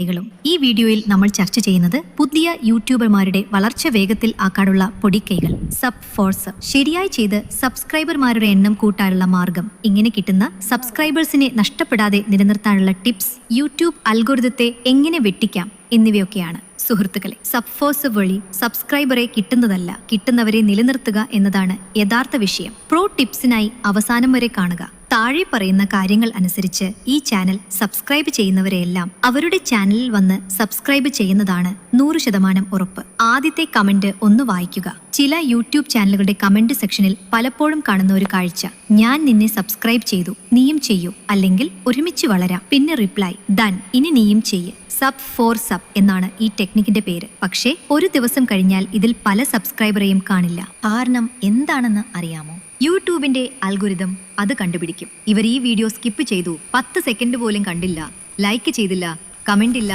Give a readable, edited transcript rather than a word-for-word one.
ും ഈ വീഡിയോയിൽ നമ്മൾ ചർച്ച ചെയ്യുന്നത് പുതിയ യൂട്യൂബർമാരുടെ വളർച്ച വേഗത്തിൽ ആക്കാനുള്ള പൊടിക്കൈകൾ. സബ് ഫോഴ്സ് ശരിയായി ചെയ്ത് സബ്സ്ക്രൈബർമാരുടെ എണ്ണം കൂട്ടാനുള്ള മാർഗം, ഇങ്ങനെ കിട്ടുന്ന സബ്സ്ക്രൈബേഴ്സിനെ നഷ്ടപ്പെടാതെ നിലനിർത്താനുള്ള ടിപ്സ്, യൂട്യൂബ് അൽഗോരിതത്തെ എങ്ങനെ വെട്ടിക്കാം എന്നിവയൊക്കെയാണ്. സുഹൃത്തുക്കളെ, സബ് ഫോഴ്സ് വഴി സബ്സ്ക്രൈബറെ കിട്ടുന്നതല്ല, കിട്ടുന്നവരെ നിലനിർത്തുക എന്നതാണ് യഥാർത്ഥ വിഷയം. പ്രോ ടിപ്സിനായി അവസാനം വരെ കാണുക. താഴെ പറയുന്ന കാര്യങ്ങൾ അനുസരിച്ച് ഈ ചാനൽ സബ്സ്ക്രൈബ് ചെയ്യുന്നവരെയെല്ലാം അവരുടെ ചാനലിൽ വന്ന് സബ്സ്ക്രൈബ് ചെയ്യുന്നതാണ് 100% ഉറപ്പ്. ആദ്യത്തെ കമന്റ് ഒന്ന് വായിക്കുക. ചില യൂട്യൂബ് ചാനലുകളുടെ കമന്റ് സെക്ഷനിൽ പലപ്പോഴും കാണുന്ന ഒരു കാഴ്ച: ഞാൻ നിന്നെ സബ്സ്ക്രൈബ് ചെയ്തു, നീയും ചെയ്യൂ, അല്ലെങ്കിൽ ഒരുമിച്ച് വളരാം. പിന്നെ റിപ്ലൈ: ഡൺ, ഇനി നീയും ചെയ്യ്. സബ് ഫോർ സബ് എന്നാണ് ഈ ടെക്നിക്കിന്റെ പേര്. പക്ഷേ ഒരു ദിവസം കഴിഞ്ഞാൽ ഇതിൽ പല സബ്സ്ക്രൈബറെയും കാണില്ല. കാരണം എന്താണെന്ന് അറിയാമോ? യൂട്യൂബിന്റെ അൽഗോരിതം അത് കണ്ടുപിടിക്കും. ഇവർ ഈ വീഡിയോ സ്കിപ്പ് ചെയ്തു, 10 സെക്കൻഡ് പോലും കണ്ടില്ല, ലൈക്ക് ചെയ്തില്ല, കമന്റ് ഇല്ല